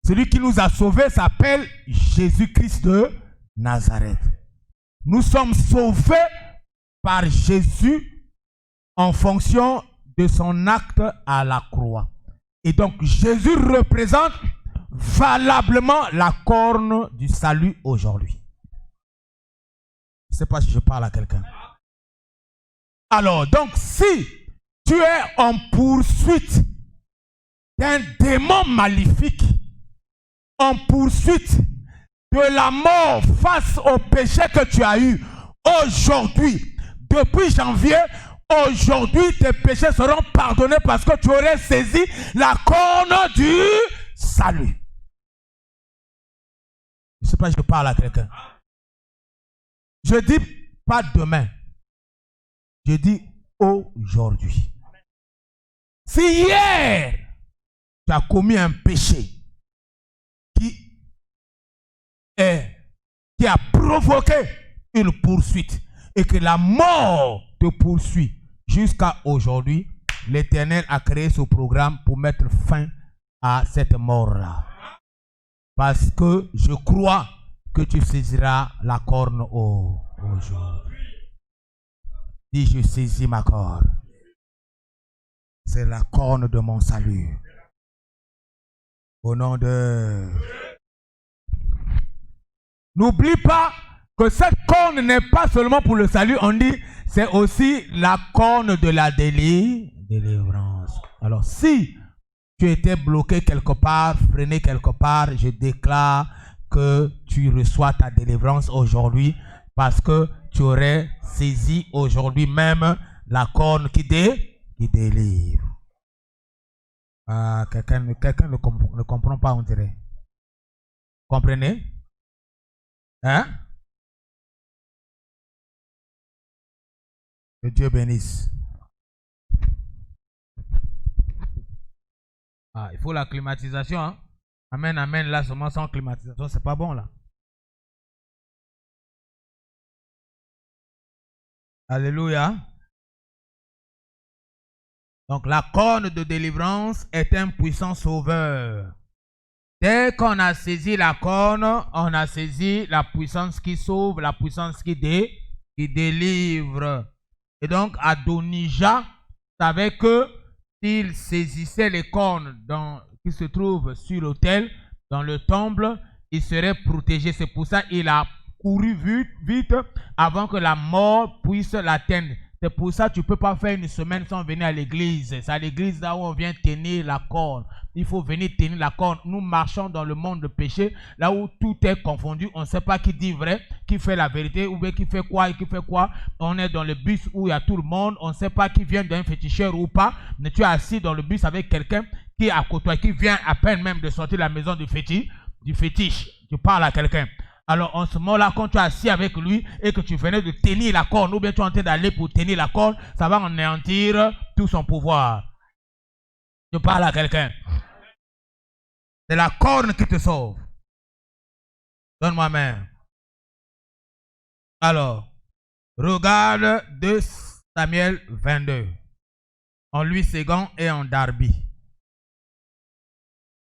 Celui qui nous a sauvés s'appelle Jésus-Christ de Nazareth. Nous sommes sauvés par Jésus en fonction de son acte à la croix. Et donc, Jésus représente valablement la corne du salut aujourd'hui. Je ne sais pas si je parle à quelqu'un. Alors, donc, si tu es en poursuite d'un démon maléfique, en poursuite de la mort face au péché que tu as eu aujourd'hui, depuis janvier, aujourd'hui tes péchés seront pardonnés parce que tu aurais saisi la corne du salut. Je ne sais pas si je parle à quelqu'un. Je dis pas demain. Je dis aujourd'hui. Si hier, tu as commis un péché qui a provoqué une poursuite et que la mort te poursuit jusqu'à aujourd'hui, l'Éternel a créé ce programme pour mettre fin à cette mort-là. Parce que je crois que tu saisiras la corne aujourd'hui. Dis, je saisis ma corne. C'est la corne de mon salut. Au nom de... N'oublie pas que cette corne n'est pas seulement pour le salut. On dit, c'est aussi la corne de la délivrance. Alors, si tu étais bloqué quelque part, freiné quelque part, je déclare que tu reçois ta délivrance aujourd'hui parce que tu aurais saisi aujourd'hui même la corne qui délivre. Quelqu'un ne comprend pas, on dirait. Comprenez? Hein? Que Dieu bénisse. Il faut la climatisation. Hein? Amen, amen. Là, seulement sans climatisation, c'est pas bon là. Alléluia. Donc, la corne de délivrance est un puissant sauveur. Dès qu'on a saisi la corne, on a saisi la puissance qui sauve, la puissance qui délivre. Et donc, Adonijah savait que s'il saisissait les cornes qui se trouvent sur l'autel, dans le temple, il serait protégé. C'est pour ça qu'il a couru vite avant que la mort puisse l'atteindre. C'est pour ça que tu ne peux pas faire une semaine sans venir à l'église. C'est à l'église là où on vient tenir la corne. Il faut venir tenir la corne. Nous marchons dans le monde de péché, là où tout est confondu. On ne sait pas qui dit vrai, qui fait la vérité, ou bien qui fait quoi et qui fait quoi. On est dans le bus où il y a tout le monde. On ne sait pas qui vient d'un féticheur ou pas. Mais tu es assis dans le bus avec quelqu'un qui est à côté, qui vient à peine même de sortir de la maison du fétiche. Tu parles à quelqu'un. Alors, en ce moment-là, quand tu es assis avec lui et que tu venais de tenir la corne, ou bien tu es en train d'aller pour tenir la corne, ça va anéantir tout son pouvoir. Je parle à quelqu'un. C'est la corne qui te sauve. Donne-moi main. Alors, regarde 2 Samuel 22. En Louis II et en Darby.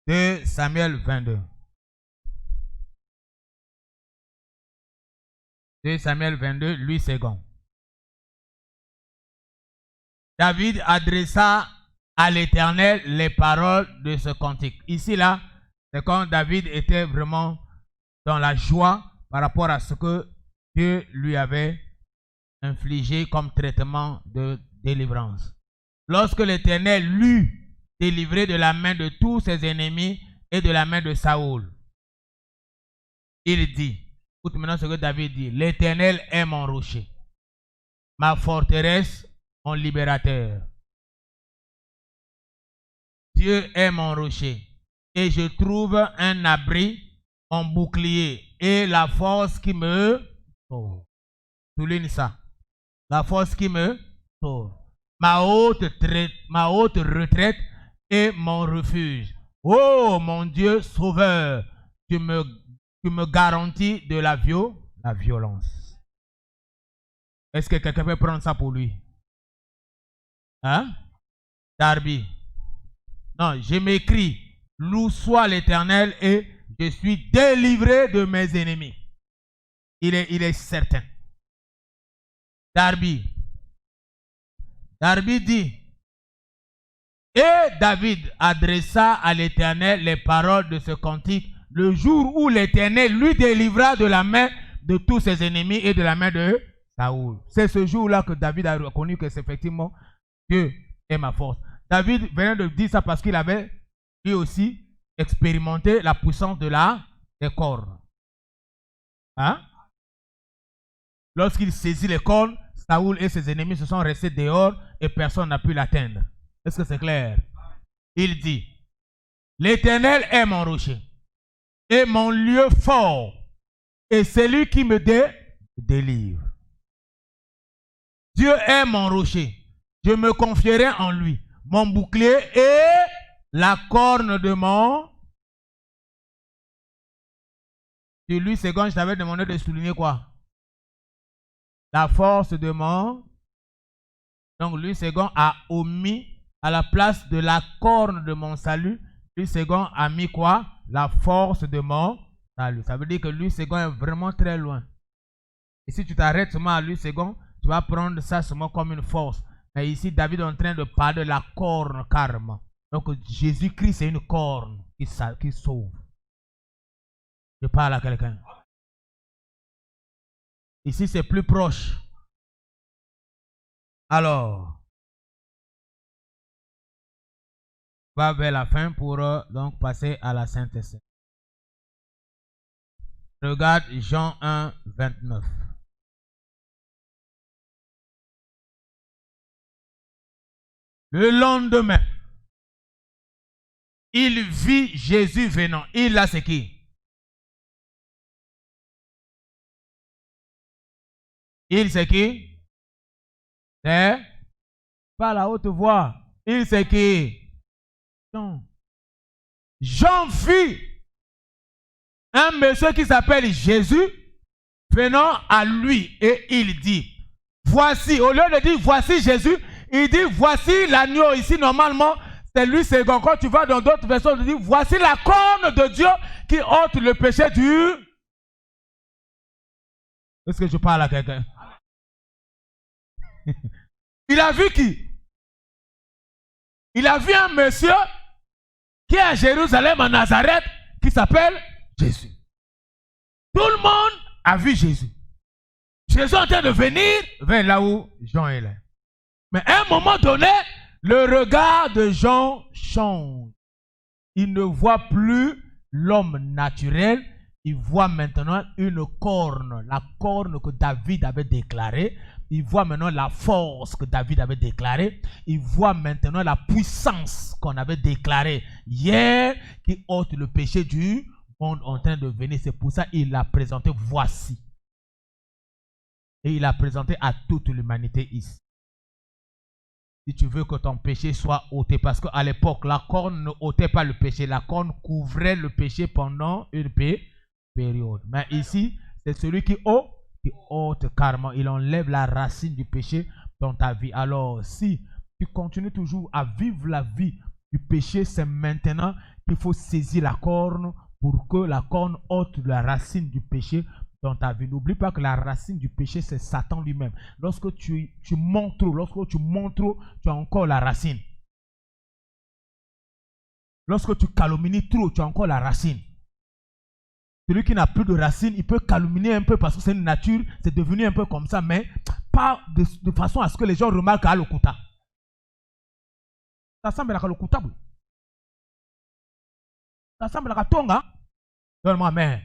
2 Samuel 22. 2 Samuel 22, Louis II. David adressa à l'Éternel les paroles de ce cantique. Ici, là, c'est quand David était vraiment dans la joie par rapport à ce que Dieu lui avait infligé comme traitement de délivrance. Lorsque l'Éternel l'eut délivré de la main de tous ses ennemis et de la main de Saoul, il dit, écoute maintenant ce que David dit, l'Éternel est mon rocher, ma forteresse, mon libérateur. Dieu est mon rocher et je trouve un abri, mon bouclier et la force qui me sauve. Souligne ça. La force qui me sauve. Ma haute retraite et mon refuge. Oh mon Dieu sauveur, tu me garantis de la violence. Est-ce que quelqu'un peut prendre ça pour lui? Hein? Darby. Non, je m'écris, loué soit l'Éternel et je suis délivré de mes ennemis. Il est certain. Darby. Darby dit, et David adressa à l'Éternel les paroles de ce cantique le jour où l'Éternel lui délivra de la main de tous ses ennemis et de la main de Saoul. C'est ce jour-là que David a reconnu que c'est effectivement Dieu est ma force. David venait de dire ça parce qu'il avait lui aussi expérimenté la puissance des cornes. Hein? Lorsqu'il saisit les cornes, Saoul et ses ennemis se sont restés dehors et personne n'a pu l'atteindre. Est-ce que c'est clair? Il dit, l'Éternel est mon rocher et mon lieu fort et celui qui me délivre. Dieu est mon rocher, je me confierai en lui, mon bouclier et la corne de mon... Sur Louis II, je t'avais demandé de souligner quoi? La force de mon... Donc Louis II a omis à la place de la corne de mon salut, Louis II a mis quoi? La force de mon salut. Ça veut dire que Louis II est vraiment très loin. Et si tu t'arrêtes seulement à Louis II, tu vas prendre ça seulement comme une force. Mais ici, David est en train de parler de la corne carrément. Donc Jésus-Christ, c'est une corne qui sauve. Je parle à quelqu'un. Ici, c'est plus proche. Alors, on va vers la fin pour donc passer à la synthèse. Regarde Jean 1, 29. Le lendemain, il vit Jésus venant. Il là, c'est qui? Il c'est qui? C'est pas la haute voix. Il c'est qui? Jean. Jean vit un monsieur qui s'appelle Jésus venant à lui et il dit, voici, au lieu de dire voici Jésus, il dit voici l'agneau. Ici normalement c'est lui, c'est quand tu vas dans d'autres versions, il dit voici la corne de Dieu qui ôte le péché du... Est-ce que je parle à quelqu'un? Il a vu qui? Il a vu un monsieur qui est à Jérusalem, à Nazareth, qui s'appelle Jésus. Tout le monde a vu Jésus. Jésus est en train de venir vers là où Jean est là. Mais à un moment donné, le regard de Jean change. Il ne voit plus l'homme naturel, il voit maintenant une corne, la corne que David avait déclarée. Il voit maintenant la force que David avait déclarée. Il voit maintenant la puissance qu'on avait déclarée hier qui ôte le péché du monde en train de venir. C'est pour ça qu'il l'a présenté, voici. Et il l'a présenté à toute l'humanité ici. Si tu veux que ton péché soit ôté, parce qu'à l'époque, la corne ne ôtait pas le péché. La corne couvrait le péché pendant une période. Mais ici, c'est celui qui ôte qui ôte carrément, il enlève la racine du péché dans ta vie. Alors, si tu continues toujours à vivre la vie du péché, c'est maintenant qu'il faut saisir la corne pour que la corne ôte la racine du péché dans ta vie. N'oublie pas que la racine du péché, c'est Satan lui-même. Lorsque tu montes trop, tu as encore la racine. Lorsque tu calomnies trop, tu as encore la racine. Celui qui n'a plus de racine, il peut calomnier un peu parce que c'est une nature, c'est devenu un peu comme ça, mais pas de façon à ce que les gens remarquent à l'okuta. Ça semble à l'okuta. Ça semble à tonga. Donne-moi amen.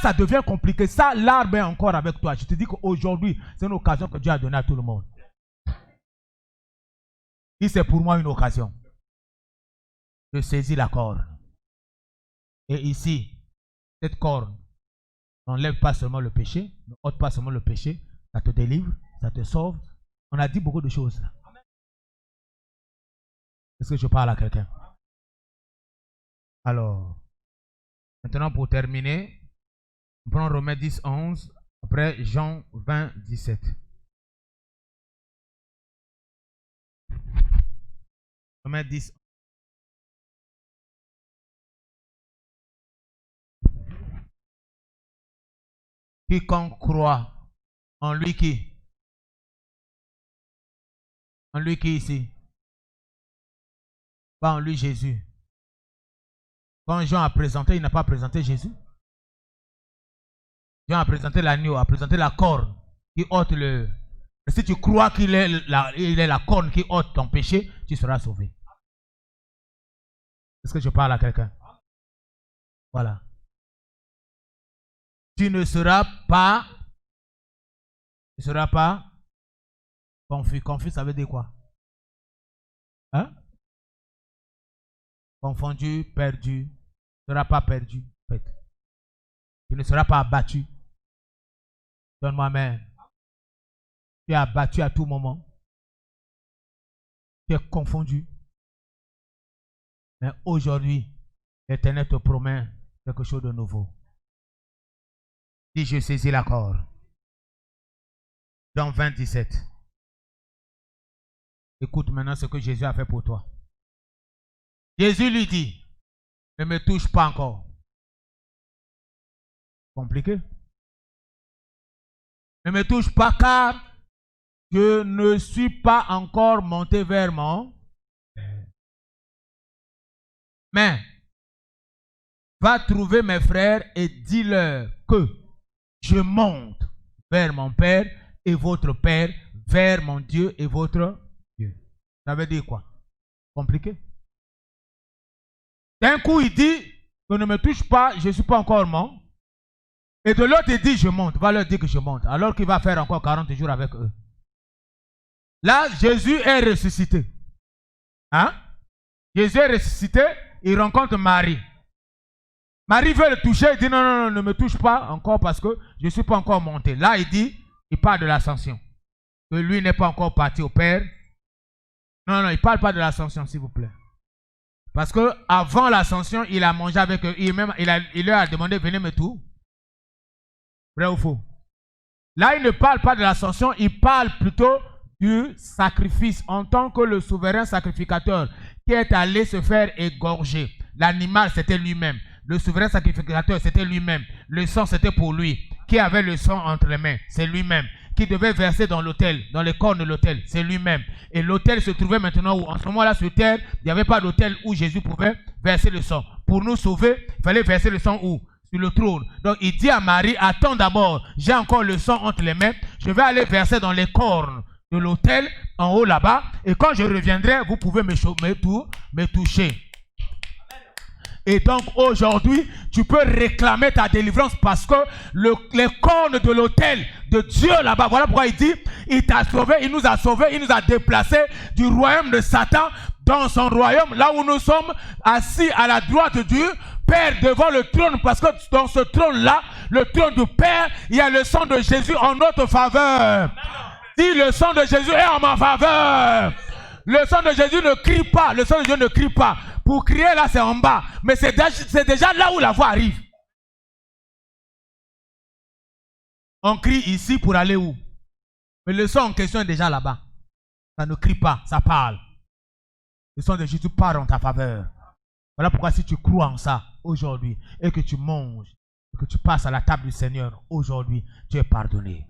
Ça devient compliqué. Ça, l'arbre est encore avec toi. Je te dis qu'aujourd'hui, c'est une occasion que Dieu a donnée à tout le monde. Et c'est pour moi une occasion de saisir la corne. Et ici, cette corne n'enlève pas seulement le péché, ne ôte pas seulement le péché, ça te délivre, ça te sauve. On a dit beaucoup de choses là. Est-ce que je parle à quelqu'un? Alors, maintenant pour terminer, on prend Romains 10, 11, après Jean 20, 17. Romains 10. Quiconque croit en lui qui? En lui qui ici? Pas en lui Jésus. Quand Jean a présenté, il n'a pas présenté Jésus. Jean a présenté l'agneau, a présenté la corne qui ôte le... Si tu crois qu'il est la corne qui ôte ton péché, tu seras sauvé. Est-ce que je parle à quelqu'un? Voilà. Tu ne seras pas confus. Confus, ça veut dire quoi? Hein? Confondu, perdu. Tu ne seras pas perdu. Tu ne seras pas abattu. Donne-moi amen. Tu es abattu à tout moment. Tu es confondu. Mais aujourd'hui, l'Éternel te promet quelque chose de nouveau. Si je saisis la corde. Dans 20, 17. Écoute maintenant ce que Jésus a fait pour toi. Jésus lui dit, ne me touche pas encore. Compliqué. Ne me touche pas car je ne suis pas encore monté vers mon Père. Mais va trouver mes frères et dis-leur que je monte vers mon Père et votre Père, vers mon Dieu et votre Dieu. Ça veut dire quoi? Compliqué. D'un coup, il dit que ne me touche pas, je ne suis pas encore mort. Et de l'autre, il dit je monte. Va leur dire que je monte. Alors qu'il va faire encore 40 jours avec eux. Là, Jésus est ressuscité. Hein? Jésus est ressuscité. Il rencontre Marie. Marie veut le toucher. Il dit non, non, non, ne me touche pas encore parce que je ne suis pas encore monté. Là, il parle de l'ascension. Que lui n'est pas encore parti au Père. Non, non, il ne parle pas de l'ascension, s'il vous plaît. Parce que avant l'ascension, il a mangé avec eux. Il leur a demandé, venez me tout. Vrai ou faux? Là, il ne parle pas de l'ascension, il parle plutôt du sacrifice en tant que le souverain sacrificateur qui est allé se faire égorger. L'animal, c'était lui-même. Le souverain sacrificateur, c'était lui-même. Le sang, c'était pour lui. Qui avait le sang entre les mains? C'est lui-même. Qui devait verser dans l'autel, dans les cornes de l'autel? C'est lui-même. Et l'autel se trouvait maintenant où? En ce moment-là, sur terre, il n'y avait pas d'autel où Jésus pouvait verser le sang. Pour nous sauver, il fallait verser le sang où? Sur le trône. Donc il dit à Marie, attends d'abord, j'ai encore le sang entre les mains, je vais aller verser dans les cornes de l'autel en haut là-bas, et quand je reviendrai, vous pouvez me toucher. Et donc aujourd'hui, tu peux réclamer ta délivrance parce que les cornes de l'autel de Dieu là-bas, voilà pourquoi il dit, il t'a sauvé, il nous a sauvés, il nous a déplacés du royaume de Satan dans son royaume, là où nous sommes assis à la droite du Père devant le trône, parce que dans ce trône-là, le trône du Père, il y a le sang de Jésus en notre faveur. Si le sang de Jésus est en ma faveur, le sang de Jésus ne crie pas, le sang de Jésus ne crie pas. Pour crier là, c'est en bas, mais c'est déjà là où la voix arrive. On crie ici pour aller où? Mais le son en question est déjà là-bas. Ça ne crie pas, ça parle. Le son de Jésus parle en ta faveur. Voilà pourquoi si tu crois en ça aujourd'hui et que tu manges, et que tu passes à la table du Seigneur aujourd'hui, tu es pardonné.